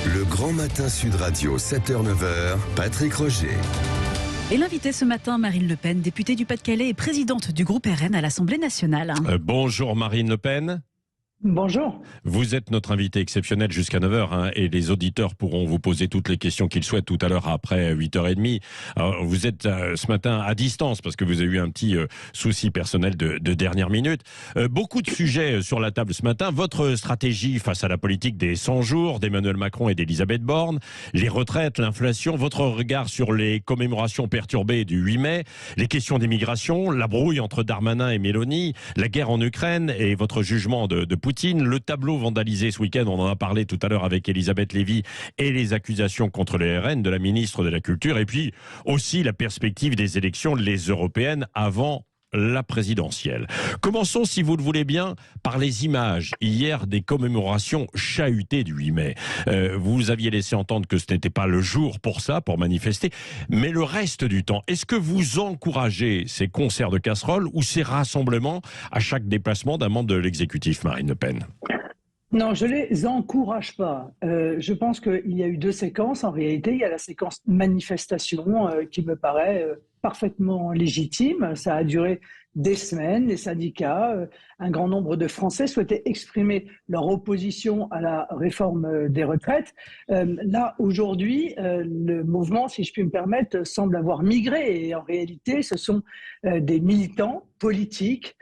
Le Grand Matin Sud Radio, 7h-9h, Patrick Roger. Et l'invitée ce matin, Marine Le Pen, députée du Pas-de-Calais et présidente du groupe RN à l'Assemblée nationale. Bonjour Marine Le Pen. Bonjour. Vous êtes notre invité exceptionnel jusqu'à 9h et les auditeurs pourront vous poser toutes les questions qu'ils souhaitent tout à l'heure après 8h30. Alors, vous êtes ce matin à distance parce que vous avez eu un petit souci personnel de dernière minute. Beaucoup de sujets sur la table ce matin. Votre stratégie face à la politique des 100 jours d'Emmanuel Macron et d'Elisabeth Borne, les retraites, l'inflation, votre regard sur les commémorations perturbées du 8 mai, les questions d'immigration, la brouille entre Darmanin et Mélanie, la guerre en Ukraine et votre jugement de Poutine, le tableau vandalisé ce week-end, on en a parlé tout à l'heure avec Elisabeth Lévy, et les accusations contre le RN de la ministre de la Culture, et puis aussi la perspective des élections, les européennes, avant la présidentielle. Commençons, si vous le voulez bien, par les images hier des commémorations chahutées du 8 mai. Vous aviez laissé entendre que ce n'était pas le jour pour ça, pour manifester, mais le reste du temps, est-ce que vous encouragez ces concerts de casseroles ou ces rassemblements à chaque déplacement d'un membre de l'exécutif, Marine Le Pen ? Non, je ne les encourage pas. Je pense qu'il y a eu deux séquences. En réalité, il y a la séquence manifestation qui me paraît parfaitement légitime. Ça a duré des semaines. Les syndicats, un grand nombre de Français souhaitaient exprimer leur opposition à la réforme des retraites. Là, aujourd'hui, le mouvement, si je puis me permettre, semble avoir migré. Et en réalité, ce sont des militants politiques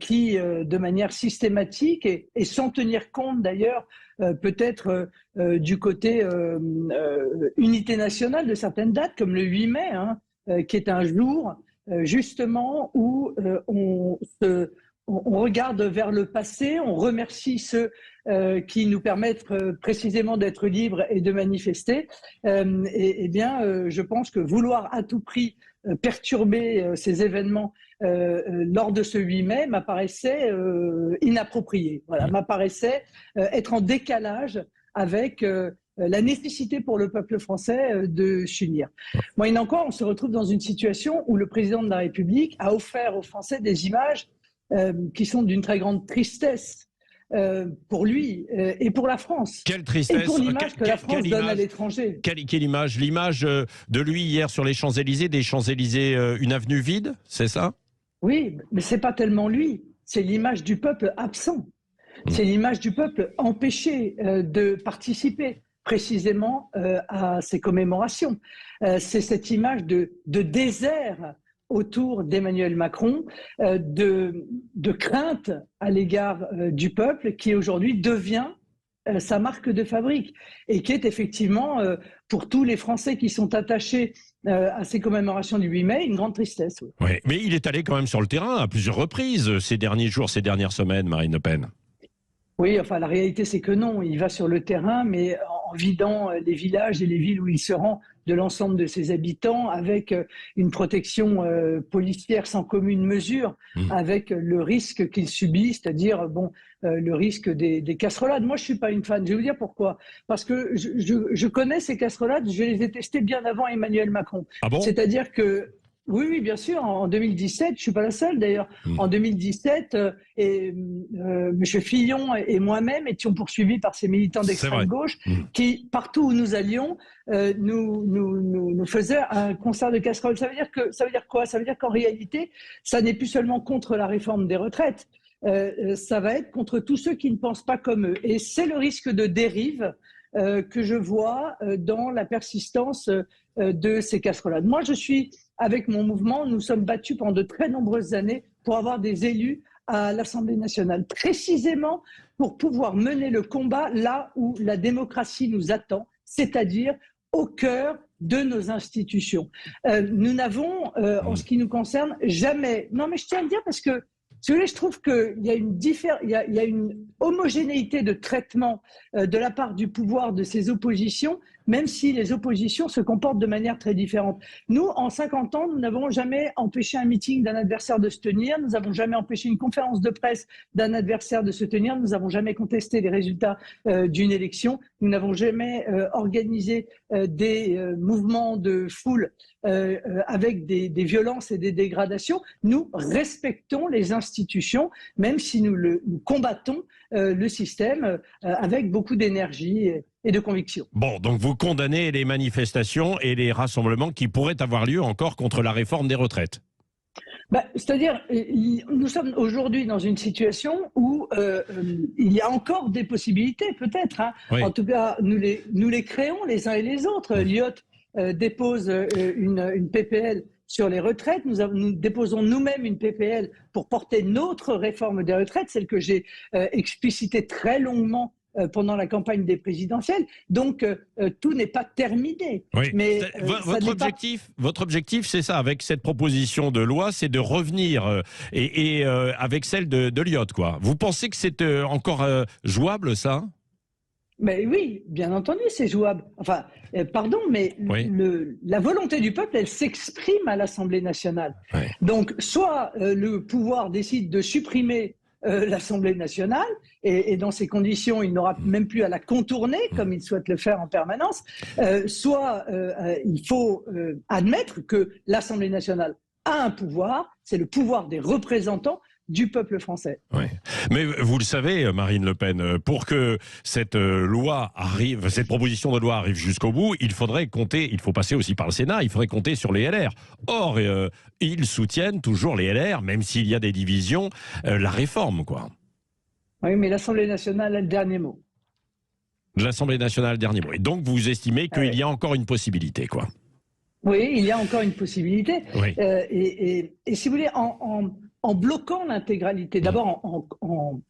qui, de manière systématique et sans tenir compte d'ailleurs, peut-être du côté unité nationale de certaines dates, comme le 8 mai, qui est un jour justement où on regarde vers le passé, on remercie ceux qui nous permettent précisément d'être libres et de manifester. Et bien, je pense que vouloir à tout prix perturber ces événements lors de ce 8 mai m'apparaissait inapproprié. Voilà, m'apparaissait être en décalage avec la nécessité pour le peuple français de s'unir. Moyennant quoi, on se retrouve dans une situation où le président de la République a offert aux Français des images qui sont d'une très grande tristesse pour lui et pour la France. Quelle tristesse. Et pour l'image que la France donne à l'étranger. Quelle image ? L'image de lui hier sur les Champs-Élysées, des Champs-Élysées, une avenue vide, c'est ça ? Oui, mais c'est pas tellement lui, c'est l'image du peuple absent. C'est l'image du peuple empêché de participer précisément à ces commémorations. C'est cette image de désert autour d'Emmanuel Macron, de crainte à l'égard du peuple qui aujourd'hui devient sa marque de fabrique et qui est effectivement, pour tous les Français qui sont attachés à ces commémorations du 8 mai, une grande tristesse. Oui. Oui, mais il est allé quand même sur le terrain à plusieurs reprises ces derniers jours, ces dernières semaines, Marine Le Pen. Oui, enfin la réalité c'est que non, il va sur le terrain, mais en vidant les villages et les villes où il se rend de l'ensemble de ses habitants, avec une protection policière sans commune mesure, avec le risque qu'il subit, c'est-à-dire le risque des casserolades. Moi je suis pas une fan, je vais vous dire pourquoi. Parce que je connais ces casserolades, je les ai testées bien avant Emmanuel Macron. Ah bon ? C'est-à-dire que oui, bien sûr. En 2017, je suis pas la seule d'ailleurs. En 2017, M. Fillon et moi-même étions poursuivis par ces militants d'extrême gauche qui, partout où nous allions, nous faisaient un concert de casseroles. Ça veut dire quoi ? Ça veut dire qu'en réalité, ça n'est plus seulement contre la réforme des retraites. Ça va être contre tous ceux qui ne pensent pas comme eux. Et c'est le risque de dérive que je vois dans la persistance de ces casserolades. Moi, avec mon mouvement, nous sommes battus pendant de très nombreuses années pour avoir des élus à l'Assemblée nationale, précisément pour pouvoir mener le combat là où la démocratie nous attend, c'est-à-dire au cœur de nos institutions. Nous n'avons, en ce qui nous concerne, jamais... Non, mais je tiens à le dire parce que si vous voulez, je trouve qu'il y a une homogénéité de traitement de la part du pouvoir de ces oppositions, même si les oppositions se comportent de manière très différente. Nous, en 50 ans, nous n'avons jamais empêché un meeting d'un adversaire de se tenir, nous n'avons jamais empêché une conférence de presse d'un adversaire de se tenir, nous n'avons jamais contesté les résultats d'une élection, nous n'avons jamais organisé des mouvements de foule avec des violences et des dégradations. Nous respectons les institutions, même si nous combattons le système avec beaucoup d'énergie et de conviction. Bon, donc vous condamnez les manifestations et les rassemblements qui pourraient avoir lieu encore contre la réforme des retraites. C'est-à-dire, nous sommes aujourd'hui dans une situation où il y a encore des possibilités, peut-être. Hein. Oui. En tout cas, nous les créons les uns et les autres. Lyot dépose une PPL sur les retraites. Nous déposons nous-mêmes une PPL pour porter notre réforme des retraites, celle que j'ai explicitée très longuement pendant la campagne des présidentielles. Donc, tout n'est pas terminé. Oui. Mais votre objectif, c'est ça, avec cette proposition de loi, c'est de revenir avec celle de Lyot, quoi. Vous pensez que c'est encore jouable, ça ? Mais oui, bien entendu, c'est jouable. Enfin, pardon, mais oui. La volonté du peuple, elle s'exprime à l'Assemblée nationale. Oui. Donc, soit le pouvoir décide de supprimer l'Assemblée nationale, et dans ces conditions, il n'aura même plus à la contourner, comme il souhaite le faire en permanence, soit il faut admettre que l'Assemblée nationale a un pouvoir, c'est le pouvoir des représentants du peuple français. Oui. Mais vous le savez, Marine Le Pen, pour que cette loi arrive, cette proposition de loi arrive jusqu'au bout, il faut passer aussi par le Sénat, il faudrait compter sur les LR. Or, ils soutiennent toujours les LR, même s'il y a des divisions, la réforme, quoi. Oui, mais l'Assemblée nationale a le dernier mot. L'Assemblée nationale, dernier mot. Et donc, vous estimez qu'il y a encore une possibilité, quoi. Oui, il y a encore une possibilité. Oui. Et si vous voulez, en bloquant l'intégralité, d'abord en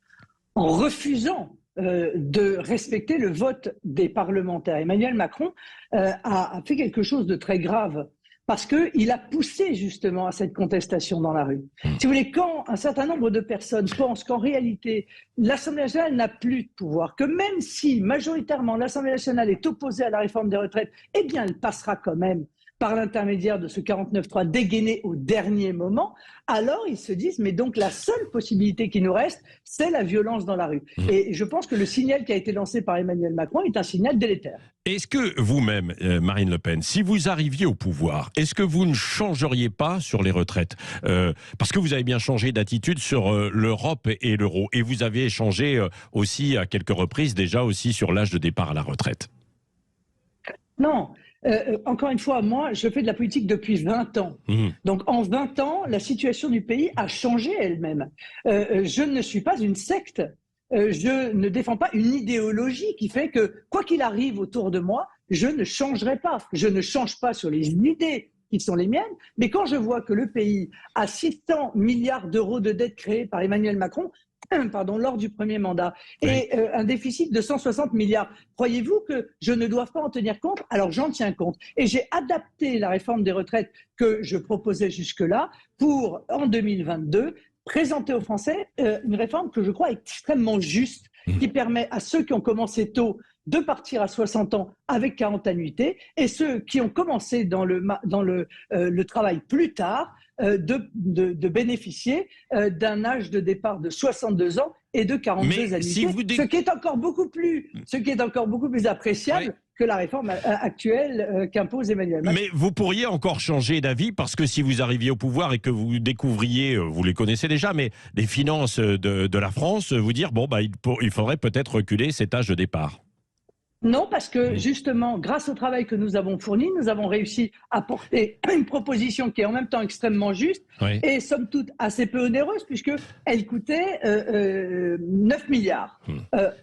refusant de respecter le vote des parlementaires. Emmanuel Macron a fait quelque chose de très grave parce qu'il a poussé justement à cette contestation dans la rue. Si vous voulez, quand un certain nombre de personnes pensent qu'en réalité, l'Assemblée nationale n'a plus de pouvoir, que même si majoritairement l'Assemblée nationale est opposée à la réforme des retraites, eh bien elle passera quand même par l'intermédiaire de ce 49.3 dégainé au dernier moment, alors ils se disent, mais donc la seule possibilité qui nous reste, c'est la violence dans la rue. Et je pense que le signal qui a été lancé par Emmanuel Macron est un signal délétère. Est-ce que vous-même, Marine Le Pen, si vous arriviez au pouvoir, est-ce que vous ne changeriez pas sur les retraites ? Parce que vous avez bien changé d'attitude sur l'Europe et l'euro, et vous avez changé aussi à quelques reprises déjà aussi sur l'âge de départ à la retraite. Non. Encore une fois, moi, je fais de la politique depuis 20 ans. Donc, en 20 ans, la situation du pays a changé elle-même. Je ne suis pas une secte. Je ne défends pas une idéologie qui fait que, quoi qu'il arrive autour de moi, je ne changerai pas. Je ne change pas sur les idées qui sont les miennes, mais quand je vois que le pays a 600 milliards d'euros de dettes créées par Emmanuel Macron, lors du premier mandat, et un déficit de 160 milliards. Croyez-vous que je ne dois pas en tenir compte ? Alors j'en tiens compte. Et j'ai adapté la réforme des retraites que je proposais jusque-là pour, en 2022, présenter aux Français une réforme que je crois extrêmement juste, qui permet à ceux qui ont commencé tôt de partir à 60 ans avec 40 annuités, et ceux qui ont commencé dans le travail plus tard, de bénéficier d'un âge de départ de 62 ans et de 42 annuités, ce qui est encore beaucoup plus appréciable que la réforme actuelle qu'impose Emmanuel Macron. Mais vous pourriez encore changer d'avis, parce que si vous arriviez au pouvoir et que vous découvriez, vous les connaissez déjà, mais les finances de la France, vous dire, il faudrait peut-être reculer cet âge de départ. Non, parce que justement, grâce au travail que nous avons fourni, nous avons réussi à porter une proposition qui est en même temps extrêmement juste et somme toute assez peu onéreuse, puisqu'elle coûtait 9 milliards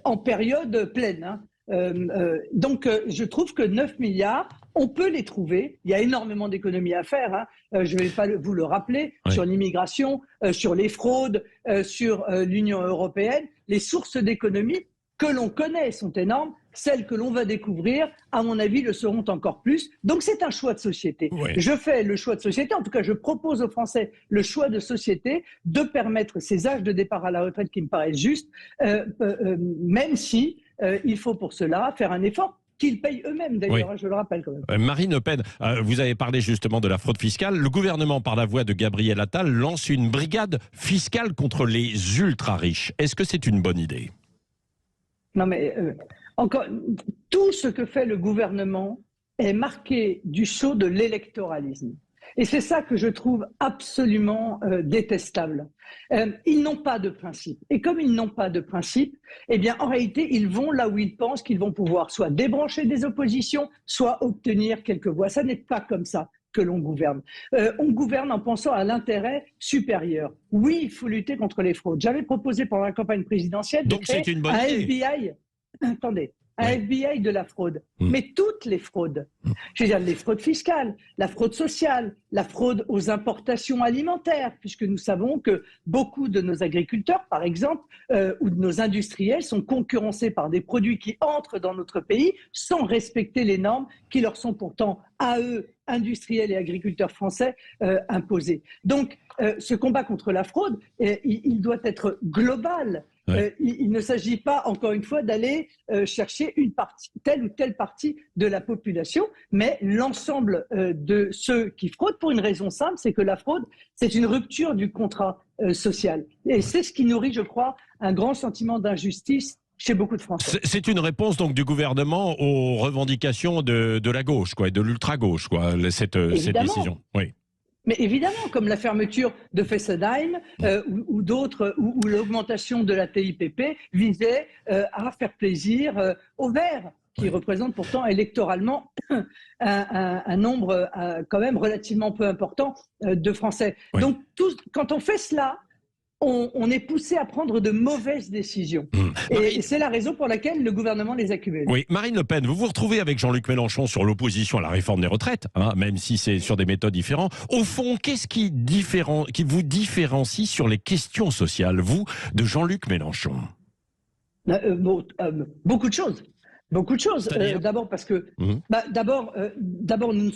en période pleine. Donc, je trouve que 9 milliards, on peut les trouver. Il y a énormément d'économies à faire. Je ne vais pas vous le rappeler, sur l'immigration, sur les fraudes, sur l'Union européenne. Les sources d'économies que l'on connaît sont énormes. Celles que l'on va découvrir, à mon avis, le seront encore plus. Donc, c'est un choix de société. Je fais le choix de société. En tout cas, je propose aux Français le choix de société de permettre ces âges de départ à la retraite qui me paraissent justes, même si il faut pour cela faire un effort qu'ils payent eux-mêmes, d'ailleurs, je le rappelle quand même. Marine Le Pen, vous avez parlé justement de la fraude fiscale. Le gouvernement, par la voix de Gabriel Attal, lance une brigade fiscale contre les ultra-riches. Est-ce que c'est une bonne idée ? Non, mais encore, tout ce que fait le gouvernement est marqué du sceau de l'électoralisme. Et c'est ça que je trouve absolument détestable. Ils n'ont pas de principe. Et comme ils n'ont pas de principe, eh bien, en réalité, ils vont là où ils pensent qu'ils vont pouvoir soit débrancher des oppositions, soit obtenir quelques voix. Ça n'est pas comme ça que l'on gouverne. On gouverne en pensant à l'intérêt supérieur. Oui, il faut lutter contre les fraudes. J'avais proposé pendant la campagne présidentielle de créer un FBI. Attendez. Un FBI de la fraude, mais toutes les fraudes. Je veux dire, les fraudes fiscales, la fraude sociale, la fraude aux importations alimentaires, puisque nous savons que beaucoup de nos agriculteurs, par exemple, ou de nos industriels sont concurrencés par des produits qui entrent dans notre pays sans respecter les normes qui leur sont pourtant, à eux, industriels et agriculteurs français, imposées. Donc, ce combat contre la fraude, il doit être global. Il ne s'agit pas, encore une fois, d'aller chercher telle ou telle partie de la population, mais l'ensemble de ceux qui fraudent, pour une raison simple, c'est que la fraude, c'est une rupture du contrat social. Et c'est ce qui nourrit, je crois, un grand sentiment d'injustice chez beaucoup de Français. C'est une réponse donc du gouvernement aux revendications de la gauche, quoi, et de l'ultra-gauche, quoi, cette décision. Oui. Mais évidemment, comme la fermeture de Fessenheim ou d'autres, ou l'augmentation de la TIPP visait à faire plaisir aux Verts, qui représentent pourtant électoralement un nombre quand même relativement peu important de Français. Oui. Donc, quand on fait cela, on est poussé à prendre de mauvaises décisions. Et c'est la raison pour laquelle le gouvernement les accumule. Oui, Marine Le Pen, vous vous retrouvez avec Jean-Luc Mélenchon sur l'opposition à la réforme des retraites, même si c'est sur des méthodes différentes. Au fond, qu'est-ce qui vous différencie sur les questions sociales, vous, de Jean-Luc Mélenchon? Beaucoup de choses. Beaucoup de choses. D'abord parce que, d'abord, nous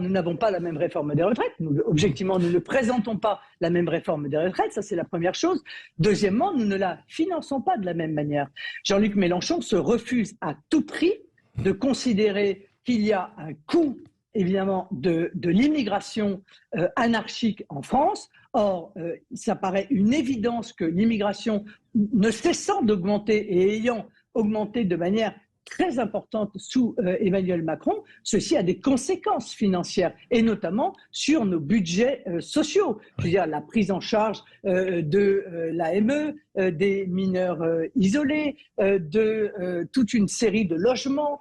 n'avons pas la même réforme des retraites. Objectivement, nous ne présentons pas la même réforme des retraites. Ça, c'est la première chose. Deuxièmement, nous ne la finançons pas de la même manière. Jean-Luc Mélenchon se refuse à tout prix de considérer qu'il y a un coût, évidemment, de l'immigration anarchique en France. Or, ça paraît une évidence que l'immigration, ne cessant d'augmenter et ayant augmenté de manière très importante sous Emmanuel Macron, ceci a des conséquences financières, et notamment sur nos budgets sociaux. Je veux dire, la prise en charge de l'AME, des mineurs isolés, de toute une série de logements,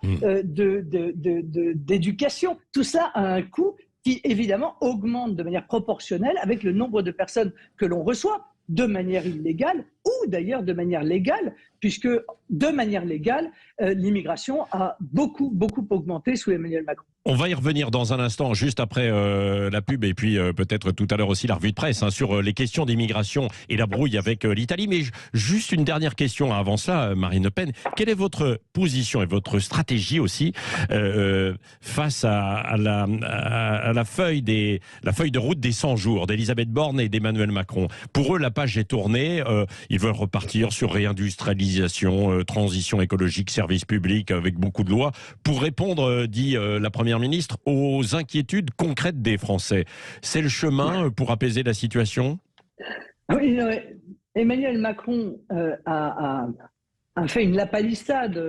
d'éducation. Tout ça a un coût qui, évidemment, augmente de manière proportionnelle avec le nombre de personnes que l'on reçoit, de manière illégale ou d'ailleurs de manière légale, puisque de manière légale, l'immigration a beaucoup augmenté sous Emmanuel Macron. On va y revenir dans un instant, juste après la pub, et puis peut-être tout à l'heure aussi la revue de presse sur les questions d'immigration et la brouille avec l'Italie. Mais juste une dernière question avant ça, Marine Le Pen. Quelle est votre position et votre stratégie aussi face à la feuille de route des 100 jours d'Elisabeth Borne et d'Emmanuel Macron? Pour eux, la page est tournée. Ils veulent repartir sur réindustrialisation, transition écologique, services publics, avec beaucoup de lois, pour répondre, dit la Première ministre, aux inquiétudes concrètes des Français. C'est le chemin pour apaiser la situation? Oui, Emmanuel Macron a fait une lapalissade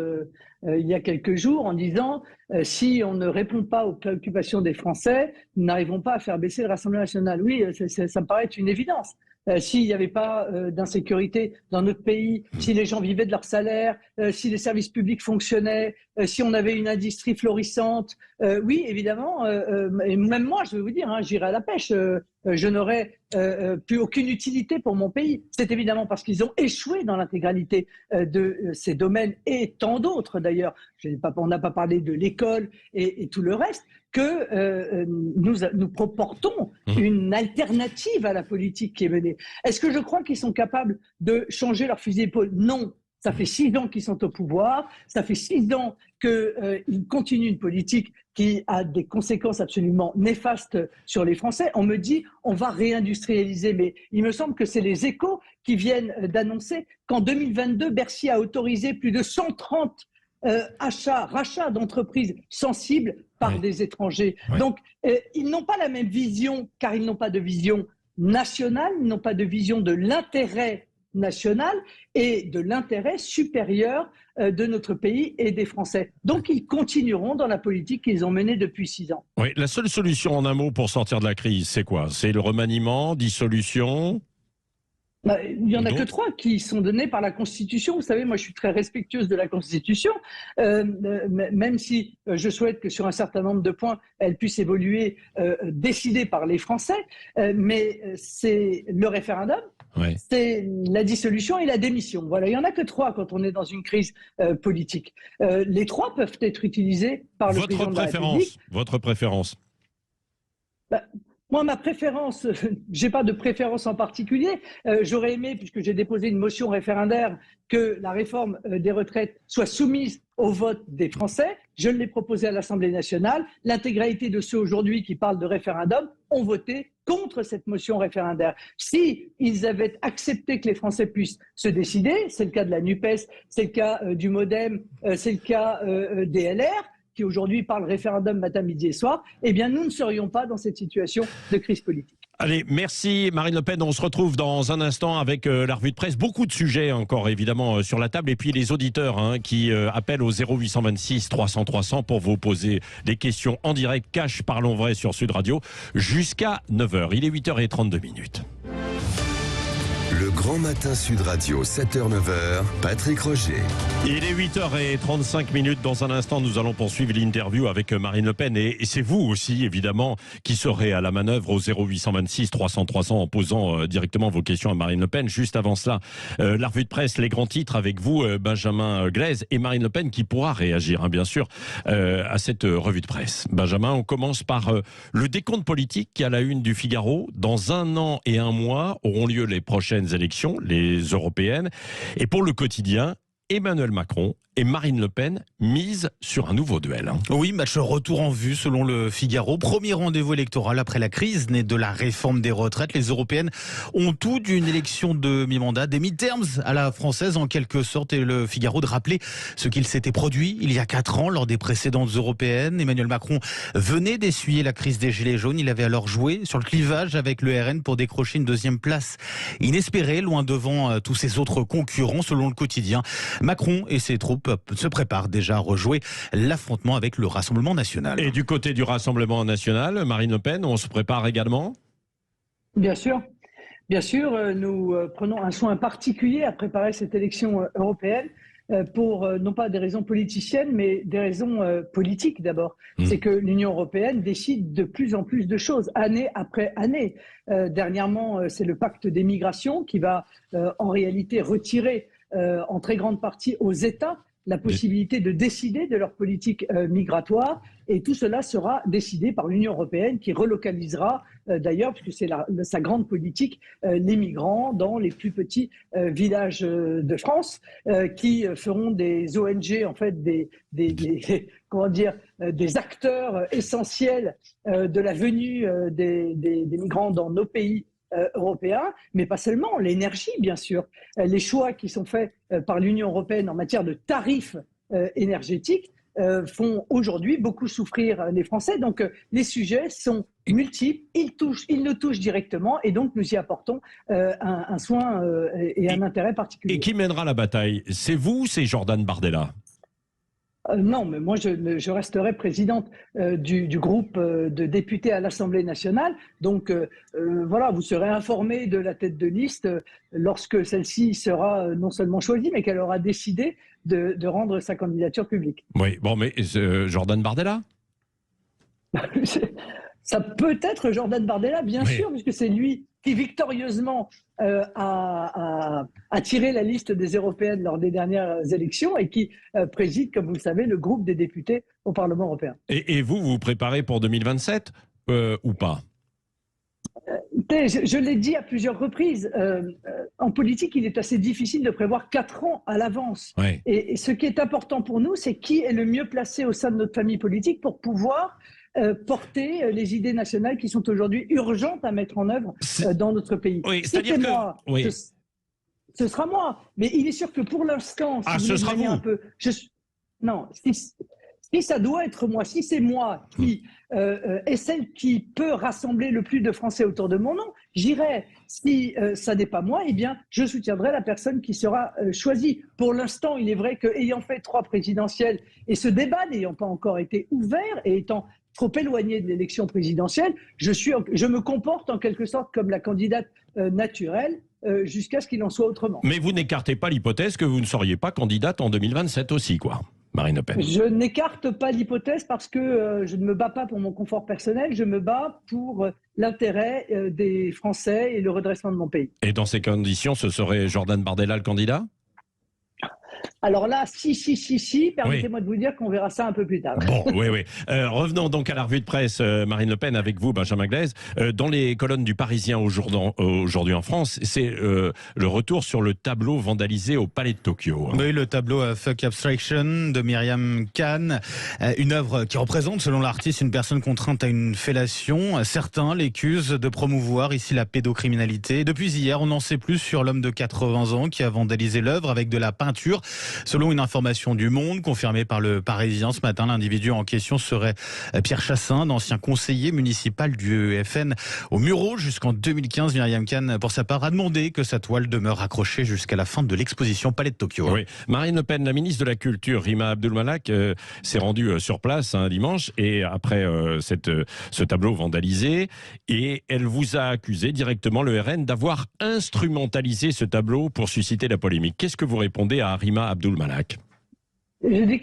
il y a quelques jours en disant si on ne répond pas aux préoccupations des Français, nous n'arrivons pas à faire baisser le Rassemblement national. Oui, ça me paraît être une évidence. S'il n'y avait pas d'insécurité dans notre pays, si les gens vivaient de leur salaire, si les services publics fonctionnaient, si on avait une industrie florissante, oui, évidemment, et même moi, je vais vous dire, j'irai à la pêche, je n'aurais plus aucune utilité pour mon pays. C'est évidemment parce qu'ils ont échoué dans l'intégralité de ces domaines et tant d'autres d'ailleurs. On n'a pas parlé de l'école et tout le reste, que nous proportons une alternative à la politique qui est menée. Est-ce que je crois qu'ils sont capables de changer leur fusil d'épaule? Non. Ça fait 6 ans qu'ils sont au pouvoir, ça fait 6 ans qu'ils continuent une politique qui a des conséquences absolument néfastes sur les Français. On me dit, on va réindustrialiser, mais il me semble que c'est les Échos qui viennent d'annoncer qu'en 2022, Bercy a autorisé plus de 130 rachats d'entreprises sensibles par des étrangers. Donc, ils n'ont pas la même vision, car ils n'ont pas de vision nationale, ils n'ont pas de vision de l'intérêt nationale et de l'intérêt supérieur de notre pays et des Français. Donc ils continueront dans la politique qu'ils ont menée depuis 6 ans. Oui, la seule solution en un mot pour sortir de la crise, c'est quoi? C'est le remaniement, dissolution? Il n'y en a que 3 qui sont donnés par la Constitution. Vous savez, moi je suis très respectueuse de la Constitution, même si je souhaite que sur un certain nombre de points, elle puisse évoluer décidée par les Français. Mais c'est le référendum, c'est la dissolution et la démission. Voilà, il n'y en a que 3 quand on est dans une crise politique. Les 3 peuvent être utilisés par le président de la République. Votre préférence? Moi, ma préférence, j'ai pas de préférence en particulier. J'aurais aimé, puisque j'ai déposé une motion référendaire, que la réforme des retraites soit soumise au vote des Français. Je l'ai proposé à l'Assemblée nationale. L'intégralité de ceux aujourd'hui qui parlent de référendum ont voté contre cette motion référendaire. Si ils avaient accepté que les Français puissent se décider, c'est le cas de la NUPES, c'est le cas du MoDem, c'est le cas des LR, qui aujourd'hui parle référendum matin, midi et soir, eh bien nous ne serions pas dans cette situation de crise politique. Allez, merci Marine Le Pen. On se retrouve dans un instant avec la revue de presse. Beaucoup de sujets encore évidemment sur la table. Et puis les auditeurs qui appellent au 0826 300 300 pour vous poser des questions en direct. Cash, parlons vrai sur Sud Radio jusqu'à 9h. Il est 8h32. Le grand matin Sud Radio, 7h-9h, Patrick Roger. Il est 8h35. Dans un instant, nous allons poursuivre l'interview avec Marine Le Pen. Et c'est vous aussi, évidemment, qui serez à la manœuvre au 0826 300 300 en posant directement vos questions à Marine Le Pen. Juste avant cela, la revue de presse, les grands titres avec vous, Benjamin Glaise et Marine Le Pen qui pourra réagir, bien sûr, à cette revue de presse. Benjamin, on commence par le décompte politique qui est à la une du Figaro. Dans 1 an et 1 mois auront lieu les prochaines élections, les européennes. Et pour le quotidien, Emmanuel Macron et Marine Le Pen misent sur un nouveau duel. Oui, match retour en vue selon le Figaro. Premier rendez-vous électoral après la crise née de la réforme des retraites. Les européennes ont tout d'une élection de mi-mandat, des midterms à la française en quelque sorte. Et le Figaro de rappeler ce qu'il s'était produit il y a 4 ans lors des précédentes européennes. Emmanuel Macron venait d'essuyer la crise des Gilets jaunes. Il avait alors joué sur le clivage avec le RN pour décrocher une 2e place inespérée, loin devant tous ses autres concurrents. Selon le quotidien, Macron et ses troupes se prépare déjà à rejouer l'affrontement avec le Rassemblement national. Et du côté du Rassemblement national, Marine Le Pen, on se prépare également? Bien sûr. Bien sûr, nous prenons un soin particulier à préparer cette élection européenne pour non pas des raisons politiciennes, mais des raisons politiques d'abord. C'est que l'Union européenne décide de plus en plus de choses, année après année. Dernièrement, c'est le pacte des migrations qui va en réalité retirer en très grande partie aux États la possibilité de décider de leur politique migratoire, et tout cela sera décidé par l'Union européenne qui relocalisera d'ailleurs, puisque c'est sa grande politique, les migrants dans les plus petits villages de France, qui feront des ONG, en fait des acteurs essentiels de la venue des migrants dans nos pays européens, mais pas seulement, l'énergie bien sûr. Les choix qui sont faits par l'Union européenne en matière de tarifs énergétiques font aujourd'hui beaucoup souffrir les Français. Donc les sujets sont multiples, ils nous touchent directement, et donc nous y apportons un soin et un intérêt particulier. Et qui mènera la bataille? C'est vous ou c'est Jordan Bardella? Non, mais moi je resterai présidente du groupe de députés à l'Assemblée nationale. Donc voilà, vous serez informé de la tête de liste lorsque celle-ci sera non seulement choisie, mais qu'elle aura décidé de rendre sa candidature publique. Oui, bon, mais Jordan Bardella? Ça peut être Jordan Bardella, bien sûr, puisque c'est lui qui victorieusement a tiré la liste des européennes lors des dernières élections et qui préside, comme vous le savez, le groupe des députés au Parlement européen. Et vous vous préparez pour 2027 ou pas? Je l'ai dit à plusieurs reprises, en politique, il est assez difficile de prévoir 4 ans à l'avance. Ouais. Et ce qui est important pour nous, c'est qui est le mieux placé au sein de notre famille politique pour pouvoir porter les idées nationales qui sont aujourd'hui urgentes à mettre en œuvre dans notre pays. Oui, c'est-à-dire que... moi, ce sera moi. Mais il est sûr que pour l'instant, ce sera vous. si ça doit être moi, si c'est moi qui est celle qui peut rassembler le plus de Français autour de mon nom, j'irai. Si ça n'est pas moi, eh bien, je soutiendrai la personne qui sera choisie. Pour l'instant, il est vrai qu'ayant fait 3 présidentielles et ce débat n'ayant pas encore été ouvert et étant trop éloigné de l'élection présidentielle, je me comporte en quelque sorte comme la candidate naturelle jusqu'à ce qu'il en soit autrement. Mais vous n'écartez pas l'hypothèse que vous ne seriez pas candidate en 2027 aussi, quoi, Marine Le Pen. Je n'écarte pas l'hypothèse parce que je ne me bats pas pour mon confort personnel, je me bats pour l'intérêt des Français et le redressement de mon pays. Et dans ces conditions, ce serait Jordan Bardella le candidat ? Alors là, si, permettez-moi de vous dire qu'on verra ça un peu plus tard. Bon, oui. Revenons donc à la revue de presse, Marine Le Pen, avec vous, Benjamin Glaise. Dans les colonnes du Parisien aujourd'hui en France, c'est le retour sur le tableau vandalisé au Palais de Tokyo. Oui, le tableau Fuck Abstraction de Myriam Khan, une œuvre qui représente, selon l'artiste, une personne contrainte à une fellation. Certains l'accusent de promouvoir ici la pédocriminalité. Depuis hier, on en sait plus sur l'homme de 80 ans qui a vandalisé l'œuvre avec de la peinture. Selon une information du Monde, confirmée par le Parisien ce matin, l'individu en question serait Pierre Chassin, ancien conseiller municipal du FN au Mureaux jusqu'en 2015. Myriam Khan, pour sa part, a demandé que sa toile demeure accrochée jusqu'à la fin de l'exposition Palais de Tokyo. Oui. Marine Le Pen, la ministre de la Culture, Rima Abdul-Malak, s'est rendue sur place dimanche et après ce tableau vandalisé, et elle vous a accusé directement, le RN, d'avoir instrumentalisé ce tableau pour susciter la polémique. Qu'est-ce que vous répondez à Rima Abdul-Malak? Je dis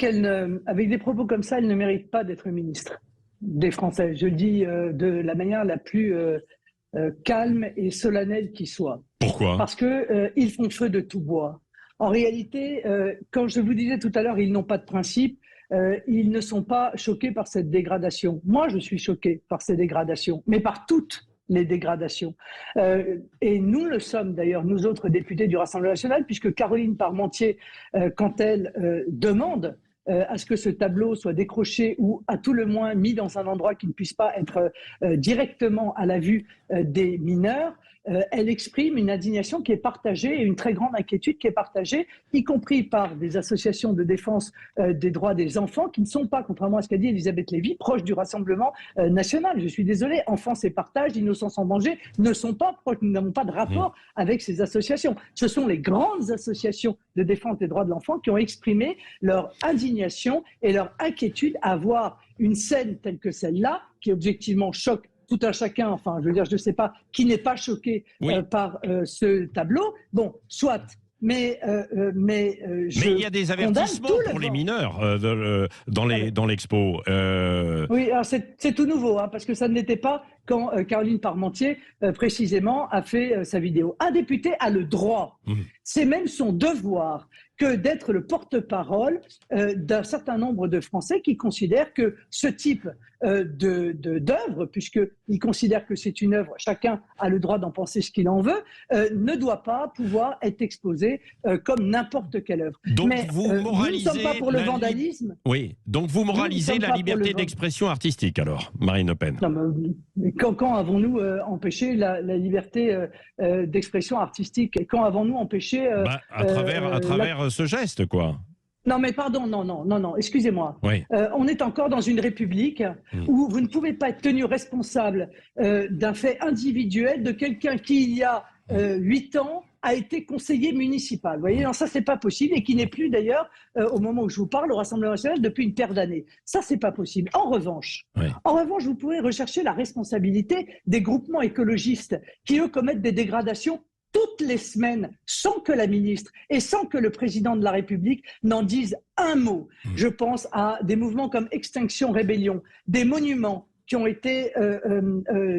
avec des propos comme ça, elle ne mérite pas d'être ministre des Français. Je le dis de la manière la plus calme et solennelle qui soit. Pourquoi? Parce qu'ils font feu de tout bois. En réalité, quand je vous disais tout à l'heure, ils n'ont pas de principe, ils ne sont pas choqués par cette dégradation. Moi, je suis choqué par ces dégradations, mais par toutes les dégradations. Et nous le sommes d'ailleurs, nous autres députés du Rassemblement national, puisque Caroline Parmentier, quand elle demande à ce que ce tableau soit décroché ou à tout le moins mis dans un endroit qui ne puisse pas être directement à la vue des mineurs, elle exprime une indignation qui est partagée et une très grande inquiétude qui est partagée, y compris par des associations de défense des droits des enfants qui ne sont pas, contrairement à ce qu'a dit Elisabeth Lévy, proches du Rassemblement national. Je suis désolé, Enfance et Partage, Innocence en danger ne sont pas proches, nous n'avons pas de rapport avec ces associations. Ce sont les grandes associations de défense des droits de l'enfant qui ont exprimé leur indignation et leur inquiétude à voir une scène telle que celle-là, qui objectivement choque tout un chacun, enfin, je veux dire, je ne sais pas, qui n'est pas choqué par ce tableau. Bon, soit. Mais il y a des avertissements pour les mineurs dans l'expo. Oui, alors c'est tout nouveau, hein, parce que ça ne l'était pas quand Caroline Parmentier, précisément, a fait sa vidéo. Un député a le droit, c'est même son devoir, que d'être le porte-parole d'un certain nombre de Français qui considèrent que ce type d'œuvre, puisqu'ils considèrent que c'est une œuvre, chacun a le droit d'en penser ce qu'il en veut, ne doit pas pouvoir être exposé comme n'importe quelle œuvre. Donc mais vous moralisez nous ne sommes pas pour le vandalisme. Oui, donc vous moralisez la liberté d'expression artistique alors, Marine Le Pen. Non, mais quand avons-nous empêché la liberté d'expression artistique? Quand avons-nous empêché à travers ce geste, quoi. Non, mais pardon, non, excusez-moi. Oui. On est encore dans une république où vous ne pouvez pas être tenu responsable d'un fait individuel de quelqu'un qui, il y a 8 ans, a été conseiller municipal. Vous voyez, non, ça, c'est pas possible et qui n'est plus d'ailleurs, au moment où je vous parle, au Rassemblement national depuis une paire d'années. Ça, c'est pas possible. En revanche, vous pourrez rechercher la responsabilité des groupements écologistes qui, eux, commettent des dégradations toutes les semaines, sans que la ministre et sans que le président de la République n'en disent un mot. Je pense à des mouvements comme Extinction Rébellion, des monuments qui ont été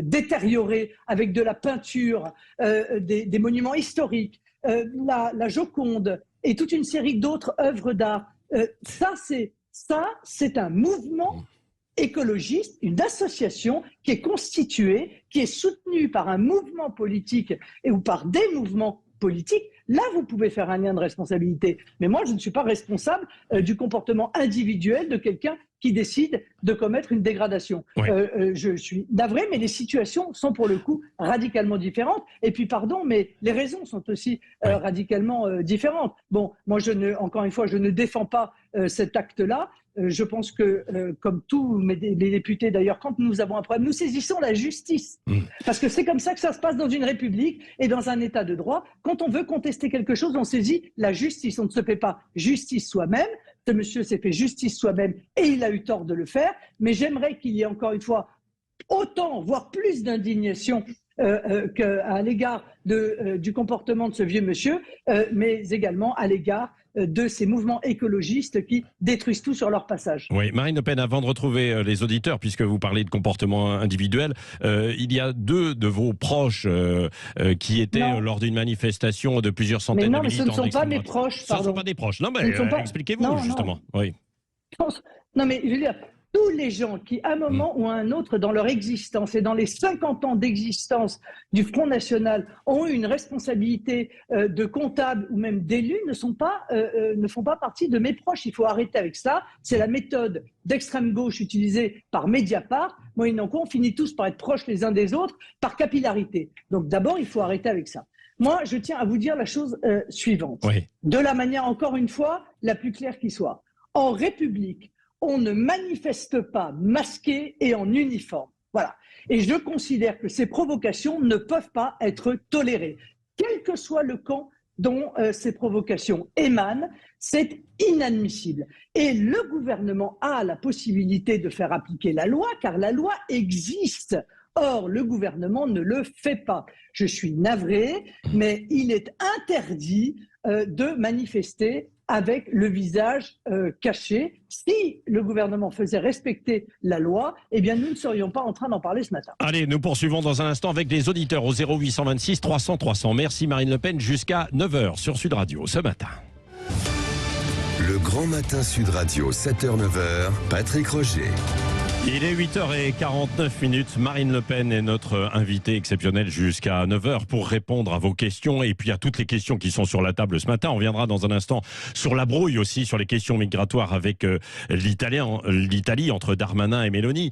détériorés avec de la peinture, des monuments historiques, la Joconde et toute une série d'autres œuvres d'art. Ça, c'est un mouvement écologiste, une association qui est constituée, qui est soutenue par un mouvement politique ou par des mouvements politiques. Là, vous pouvez faire un lien de responsabilité. Mais moi, je ne suis pas responsable du comportement individuel de quelqu'un qui décide de commettre une dégradation. Je suis navré, mais les situations sont pour le coup radicalement différentes. Et puis, pardon, mais les raisons sont aussi radicalement différentes. Bon, moi, encore une fois, je ne défends pas cet acte-là. je pense que, comme tous les députés d'ailleurs, quand nous avons un problème, nous saisissons la justice. Parce que c'est comme ça que ça se passe dans une république et dans un état de droit. Quand on veut contester quelque chose, on saisit la justice. On ne se fait pas justice soi-même. Ce monsieur s'est fait justice soi-même et il a eu tort de le faire. Mais j'aimerais qu'il y ait encore une fois autant, voire plus d'indignation à l'égard du comportement de ce vieux monsieur, mais également à l'égard de ces mouvements écologistes qui détruisent tout sur leur passage. Oui, Marine Le Pen, avant de retrouver les auditeurs, puisque vous parlez de comportement individuel, il y a 2 de vos proches qui étaient lors d'une manifestation de plusieurs centaines de militants. Mais non, mais ce ne sont pas mes proches, pardon. Ce ne sont pas des proches. Non, mais expliquez-vous, justement. Oui. Non, mais je veux dire, tous les gens qui, à un moment ou à un autre dans leur existence et dans les 50 ans d'existence du Front National, ont eu une responsabilité de comptable ou même d'élu, ne font pas partie de mes proches. Il faut arrêter avec ça. C'est la méthode d'extrême gauche utilisée par Mediapart. Moyennant quoi, on finit tous par être proches les uns des autres par capillarité. Donc d'abord, il faut arrêter avec ça. Moi, je tiens à vous dire la chose suivante, de la manière, encore une fois, la plus claire qui soit. En République, on ne manifeste pas masqué et en uniforme. Voilà. Et je considère que ces provocations ne peuvent pas être tolérées. Quel que soit le camp dont ces provocations émanent, c'est inadmissible. Et le gouvernement a la possibilité de faire appliquer la loi, car la loi existe. Or, le gouvernement ne le fait pas. Je suis navré, mais il est interdit de manifester avec le visage caché. Si le gouvernement faisait respecter la loi, eh bien nous ne serions pas en train d'en parler ce matin. Allez, nous poursuivons dans un instant avec les auditeurs au 0826 300 300. Merci Marine Le Pen, jusqu'à 9h sur Sud Radio ce matin. Le Grand Matin Sud Radio, 7h-9h, Patrick Roger. Il est 8h49. Marine Le Pen est notre invitée exceptionnelle jusqu'à 9h pour répondre à vos questions et puis à toutes les questions qui sont sur la table ce matin. On viendra dans un instant sur la brouille aussi, sur les questions migratoires avec l'Italie entre Darmanin et Mélanie.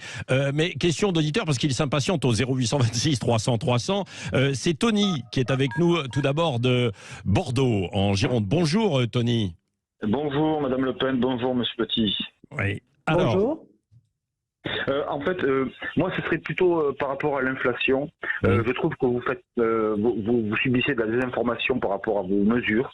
Mais question d'auditeur parce qu'il s'impatiente au 0826 300 300. C'est Tony qui est avec nous tout d'abord de Bordeaux en Gironde. Bonjour Tony. Bonjour Madame Le Pen, bonjour Monsieur Petit. Oui. Alors, bonjour. En fait, moi, ce serait plutôt par rapport à l'inflation. Je trouve que vous subissez de la désinformation par rapport à vos mesures.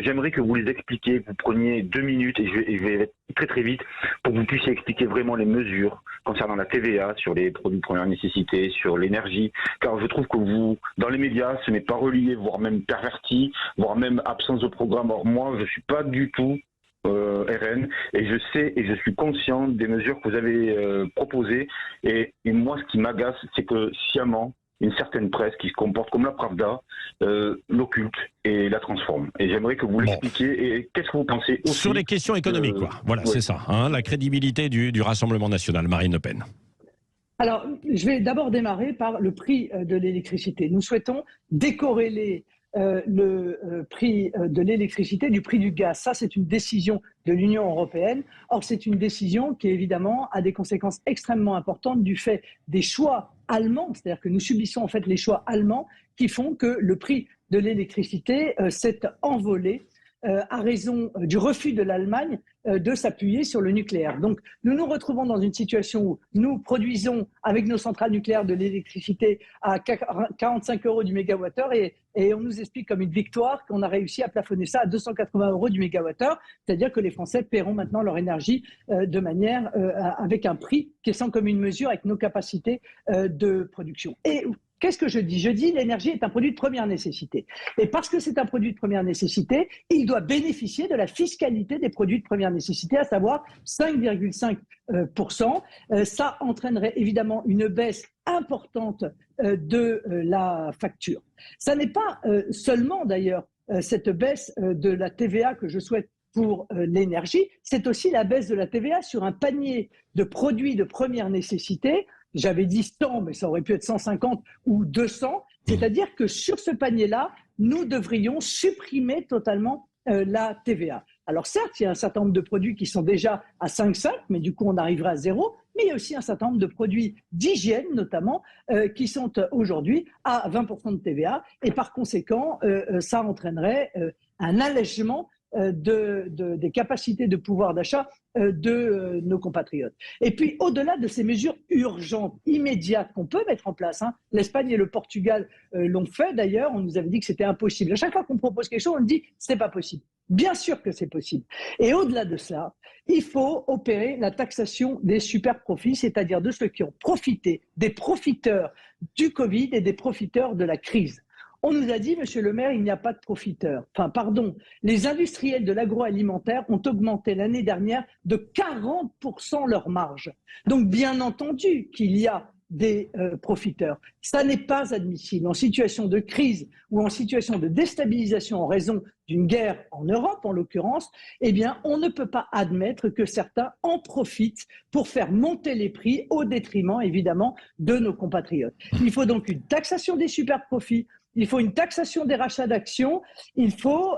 J'aimerais que vous les expliquiez, que vous preniez 2 minutes, et je vais être très très vite, pour que vous puissiez expliquer vraiment les mesures concernant la TVA, sur les produits de première nécessité, sur l'énergie. Car je trouve que vous, dans les médias, ce n'est pas relié, voire même perverti, voire même absence de programme. Or, moi, je ne suis pas du tout RN, et je sais et je suis conscient des mesures que vous avez proposées, et moi ce qui m'agace, c'est que sciemment une certaine presse qui se comporte comme la Pravda l'occulte et la transforme, et j'aimerais que vous l'expliquiez. Et qu'est-ce que vous pensez aussi sur les questions économiques, voilà, c'est ça, la crédibilité du Rassemblement National. Marine Le Pen. Alors, je vais d'abord démarrer par le prix de l'électricité. Nous souhaitons décorréler le prix de l'électricité du prix du gaz. Ça, c'est une décision de l'Union européenne. Or, c'est une décision qui, évidemment, a des conséquences extrêmement importantes du fait des choix allemands, c'est-à-dire que nous subissons en fait les choix allemands qui font que le prix de l'électricité s'est envolé à raison du refus de l'Allemagne de s'appuyer sur le nucléaire. Donc, nous nous retrouvons dans une situation où nous produisons avec nos centrales nucléaires de l'électricité à 45 € du mégawattheure et on nous explique comme une victoire qu'on a réussi à plafonner ça à 280 € du mégawattheure, c'est-à-dire que les Français paieront maintenant leur énergie de manière avec un prix qui est sans commune mesure avec nos capacités de production. Et qu'est-ce que je dis? Je dis l'énergie est un produit de première nécessité. Et parce que c'est un produit de première nécessité, il doit bénéficier de la fiscalité des produits de première nécessité, à savoir 5,5%. Ça entraînerait évidemment une baisse importante de la facture. Ça n'est pas seulement d'ailleurs cette baisse de la TVA que je souhaite pour l'énergie, c'est aussi la baisse de la TVA sur un panier de produits de première nécessité. J'avais dit 100, mais ça aurait pu être 150 ou 200. C'est-à-dire que sur ce panier-là, nous devrions supprimer totalement la TVA. Alors certes, il y a un certain nombre de produits qui sont déjà à 5,5, mais du coup on arriverait à 0. Mais il y a aussi un certain nombre de produits d'hygiène, notamment, qui sont aujourd'hui à 20% de TVA. Et par conséquent, ça entraînerait un allègement des capacités de pouvoir d'achat de nos compatriotes. Et puis, au-delà de ces mesures urgentes, immédiates qu'on peut mettre en place, l'Espagne et le Portugal l'ont fait d'ailleurs, on nous avait dit que c'était impossible. À chaque fois qu'on propose quelque chose, on dit « c'est pas possible ». Bien sûr que c'est possible. Et au-delà de cela, il faut opérer la taxation des super profits, c'est-à-dire de ceux qui ont profité, des profiteurs du Covid et des profiteurs de la crise. On nous a dit, monsieur le maire, il n'y a pas de profiteurs. Enfin, pardon, les industriels de l'agroalimentaire ont augmenté l'année dernière de 40% leur marge. Donc, bien entendu qu'il y a des profiteurs. Ça n'est pas admissible. En situation de crise ou en situation de déstabilisation en raison d'une guerre en Europe, en l'occurrence, eh bien, on ne peut pas admettre que certains en profitent pour faire monter les prix au détriment, évidemment, de nos compatriotes. Il faut donc une taxation des super-profits. Il faut une taxation des rachats d'actions. Il faut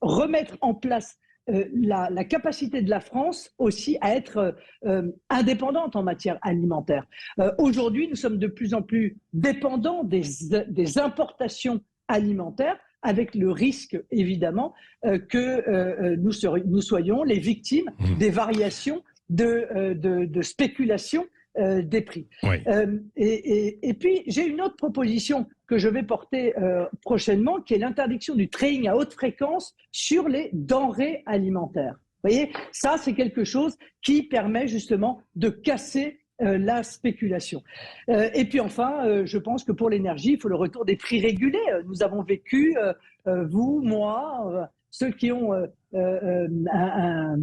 remettre en place la capacité de la France aussi à être indépendante en matière alimentaire. Aujourd'hui, nous sommes de plus en plus dépendants des importations alimentaires, avec le risque, évidemment, que nous soyons les victimes des variations de spéculation des prix. Oui. Et puis, j'ai une autre proposition que je vais porter prochainement, qui est l'interdiction du trading à haute fréquence sur les denrées alimentaires. Vous voyez, ça, c'est quelque chose qui permet justement de casser la spéculation. Et puis enfin, je pense que pour l'énergie, il faut le retour des prix régulés. Nous avons vécu, vous, moi, ceux qui ont un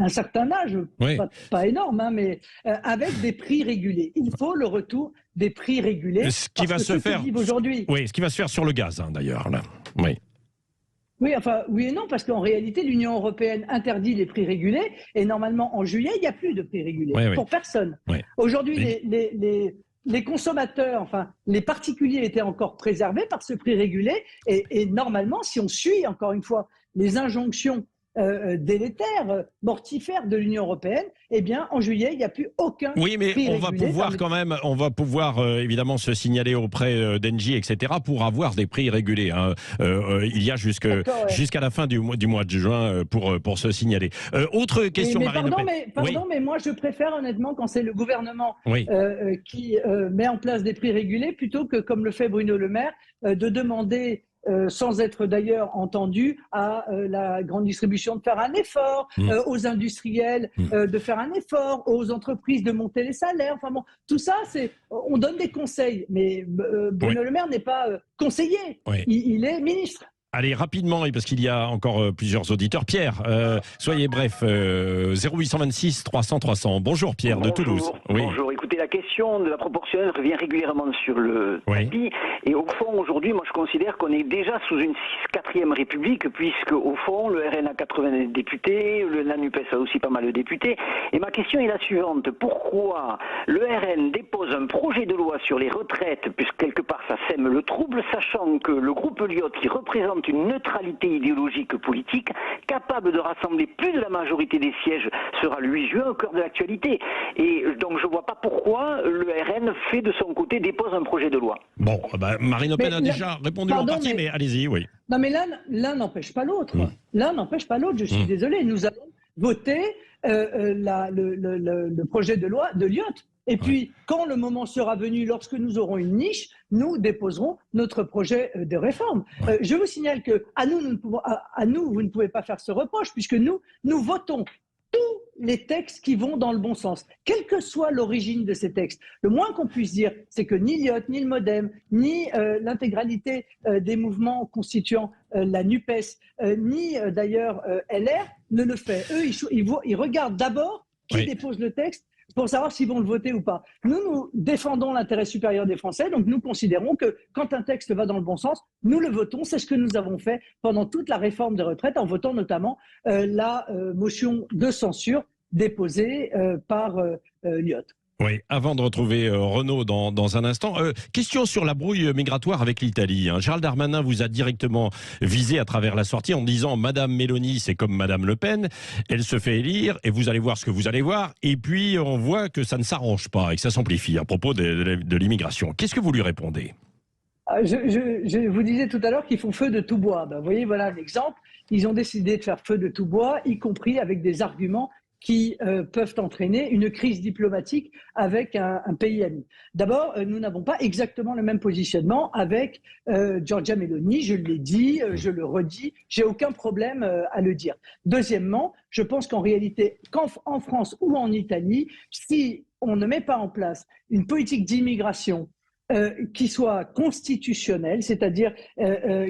certain âge, oui. pas énorme, mais avec des prix régulés. Il faut le retour des prix régulés. Ce qui va se faire aujourd'hui. Oui, ce qui va se faire sur le gaz, d'ailleurs. Là. Oui. Oui, enfin, oui et non, parce qu'en réalité, l'Union européenne interdit les prix régulés et normalement, en juillet, il n'y a plus de prix régulés pour personne. Oui. Aujourd'hui, les consommateurs, enfin, les particuliers étaient encore préservés par ce prix régulé et normalement, si on suit, encore une fois, les injonctions délétères, mortifères de l'Union européenne, eh bien, en juillet, il n'y a plus aucun Oui, mais prix on va régulé pouvoir quand même, on va pouvoir évidemment se signaler auprès d'Engie, etc., pour avoir des prix régulés. Il y a jusqu'à la fin du mois de juin pour se signaler. Autre question, Marine Le Pen. Mais moi, je préfère honnêtement quand c'est le gouvernement qui met en place des prix régulés, plutôt que, comme le fait Bruno Le Maire, de demander sans être d'ailleurs entendu, à la grande distribution de faire un effort, aux industriels de faire un effort, aux entreprises de monter les salaires. Enfin bon, tout ça, on donne des conseils, mais Bruno Le Maire n'est pas conseiller, il est ministre. Allez, rapidement, parce qu'il y a encore plusieurs auditeurs. Pierre, soyez bref, 0826 300 300. Bonjour Pierre, de Toulouse. Oui. Bonjour, écoutez, la question de la proportionnelle revient régulièrement sur le tapis. Et au fond, aujourd'hui, moi je considère qu'on est déjà sous une 4e République, puisque au fond, le RN a 80 députés, la NUPES a aussi pas mal de députés. Et ma question est la suivante. Pourquoi le RN dépose un projet de loi sur les retraites, puisque quelque part ça sème le trouble, sachant que le groupe Lyot, qui représente une neutralité idéologique politique, capable de rassembler plus de la majorité des sièges, sera le 8 juin au cœur de l'actualité. Et donc je ne vois pas pourquoi le RN fait de son côté, dépose un projet de loi. Bon, Marine Le Pen a déjà répondu en partie, mais allez-y, oui. Non mais l'un n'empêche pas l'autre. L'un n'empêche pas l'autre, je suis désolé. Nous allons voter le projet de loi de Lyot. Et puis, quand le moment sera venu, lorsque nous aurons une niche, nous déposerons notre projet de réforme. Je vous signale que à nous, vous ne pouvez pas faire ce reproche, puisque nous votons tous les textes qui vont dans le bon sens, quelle que soit l'origine de ces textes. Le moins qu'on puisse dire, c'est que ni Lyot, ni le MoDem, ni l'intégralité des mouvements constituant la NUPES, ni d'ailleurs LR ne le fait. Eux, ils regardent d'abord qui dépose le texte pour savoir s'ils vont le voter ou pas. Nous défendons l'intérêt supérieur des Français, donc nous considérons que quand un texte va dans le bon sens, nous le votons. C'est ce que nous avons fait pendant toute la réforme des retraites, en votant notamment la motion de censure déposée par Lyot. Oui, avant de retrouver Renaud dans un instant, question sur la brouille migratoire avec l'Italie. Gérald Darmanin vous a directement visé à travers la sortie en disant « Madame Mélanie, c'est comme Madame Le Pen, elle se fait élire et vous allez voir ce que vous allez voir. » Et puis on voit que ça ne s'arrange pas et que ça s'amplifie à propos de l'immigration. Qu'est-ce que vous lui répondez ? Je vous disais tout à l'heure qu'ils font feu de tout bois. Ben, vous voyez, voilà un exemple. Ils ont décidé de faire feu de tout bois, y compris avec des arguments qui peuvent entraîner une crise diplomatique avec un pays ami. D'abord, nous n'avons pas exactement le même positionnement avec Giorgia Meloni, je l'ai dit, je le redis, j'ai aucun problème à le dire. Deuxièmement, je pense qu'en réalité, qu'en France ou en Italie, si on ne met pas en place une politique d'immigration qui soit constitutionnelle, c'est-à-dire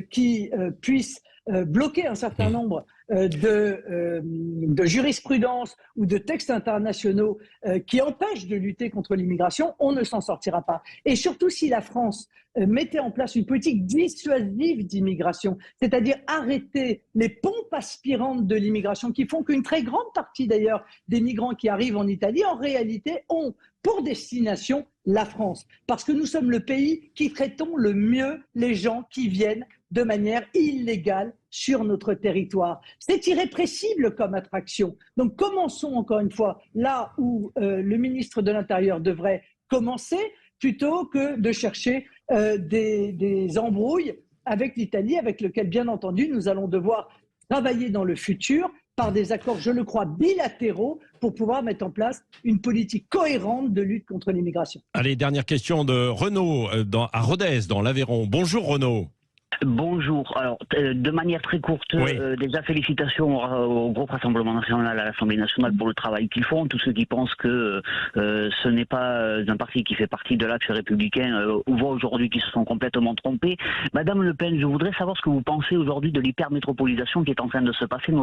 qui puisse bloquer un certain nombre de jurisprudences ou de textes internationaux qui empêchent de lutter contre l'immigration, on ne s'en sortira pas. Et surtout si la France mettait en place une politique dissuasive d'immigration, c'est-à-dire arrêter les pompes aspirantes de l'immigration qui font qu'une très grande partie d'ailleurs des migrants qui arrivent en Italie, en réalité, ont pour destination la France. Parce que nous sommes le pays qui traitons le mieux les gens qui viennent de manière illégale sur notre territoire. C'est irrépressible comme attraction. Donc commençons encore une fois là où le ministre de l'Intérieur devrait commencer, plutôt que de chercher des embrouilles avec l'Italie, avec lequel bien entendu nous allons devoir travailler dans le futur par des accords, je le crois, bilatéraux pour pouvoir mettre en place une politique cohérente de lutte contre l'immigration. Allez, dernière question de Renaud à Rodez, dans l'Aveyron. Bonjour Renaud. Bonjour. Alors, de manière très courte, oui. Déjà félicitations au groupe Rassemblement National, à l'Assemblée Nationale pour le travail qu'ils font. Tous ceux qui pensent que ce n'est pas un parti qui fait partie de l'axe républicain voient aujourd'hui qu'ils se sont complètement trompés. Madame Le Pen, je voudrais savoir ce que vous pensez aujourd'hui de l'hypermétropolisation qui est en train de se passer,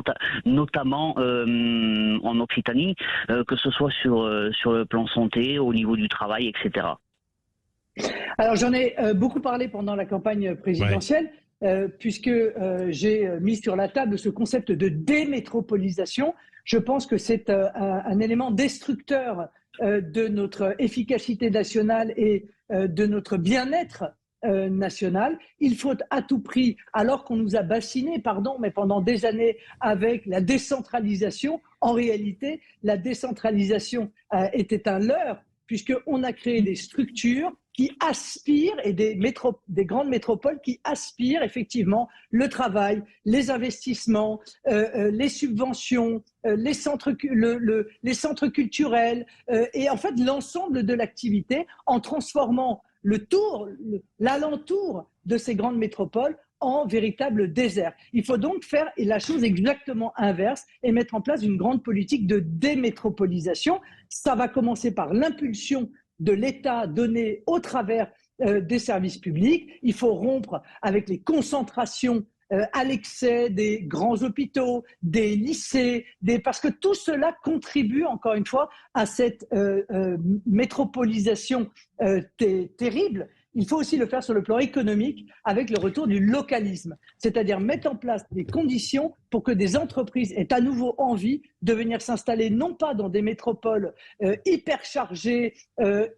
notamment en Occitanie, que ce soit sur le plan santé, au niveau du travail, etc. Alors j'en ai beaucoup parlé pendant la campagne présidentielle, puisque j'ai mis sur la table ce concept de démétropolisation. Je pense que c'est un élément destructeur de notre efficacité nationale et de notre bien-être national. Il faut à tout prix, alors qu'on nous a bassinés, mais pendant des années avec la décentralisation, en réalité, la décentralisation était un leurre, puisqu'on a créé des structures qui aspirent, et des grandes métropoles qui aspirent effectivement le travail, les investissements, les subventions, les centres culturels, et en fait l'ensemble de l'activité, en transformant l'alentour de ces grandes métropoles en véritable désert. Il faut donc faire la chose exactement inverse et mettre en place une grande politique de démétropolisation. Ça va commencer par l'impulsion de l'État donné au travers des services publics. Il faut rompre avec les concentrations à l'excès des grands hôpitaux, des lycées, parce que tout cela contribue encore une fois à cette métropolisation terrible. Il faut aussi le faire sur le plan économique avec le retour du localisme, c'est-à-dire mettre en place des conditions pour que des entreprises aient à nouveau envie de venir s'installer non pas dans des métropoles hyper chargées,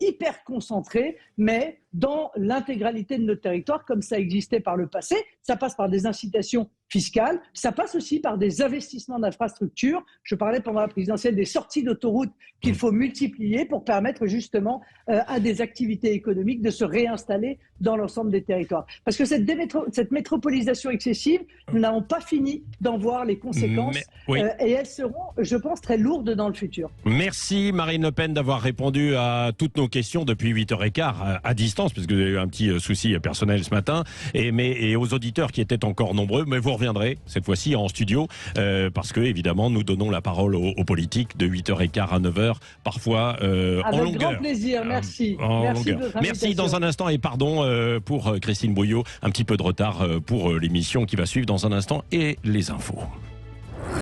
hyper concentrées, mais dans l'intégralité de notre territoire comme ça existait par le passé. Ça passe par des incitations fiscales, ça passe aussi par des investissements d'infrastructures. Je parlais pendant la présidentielle des sorties d'autoroutes qu'il faut multiplier pour permettre justement à des activités économiques de se réinstaller dans l'ensemble des territoires. Parce que cette métropolisation excessive, nous n'avons pas fini d'en voir les conséquences, et elles seront, je pense, très lourdes dans le futur. Merci Marine Le Pen d'avoir répondu à toutes nos questions depuis 8h15 à distance, parce que vous avez eu un petit souci personnel ce matin, et aux auditeurs qui étaient encore nombreux, mais vous reviendrez cette fois-ci en studio, parce que évidemment nous donnons la parole aux politiques de 8h15 à 9h, parfois en longueur. Avec grand plaisir, merci. Merci dans un instant, et pardon pour Christine Bouillot, un petit peu de retard pour l'émission qui va suivre dans un instant et les infos.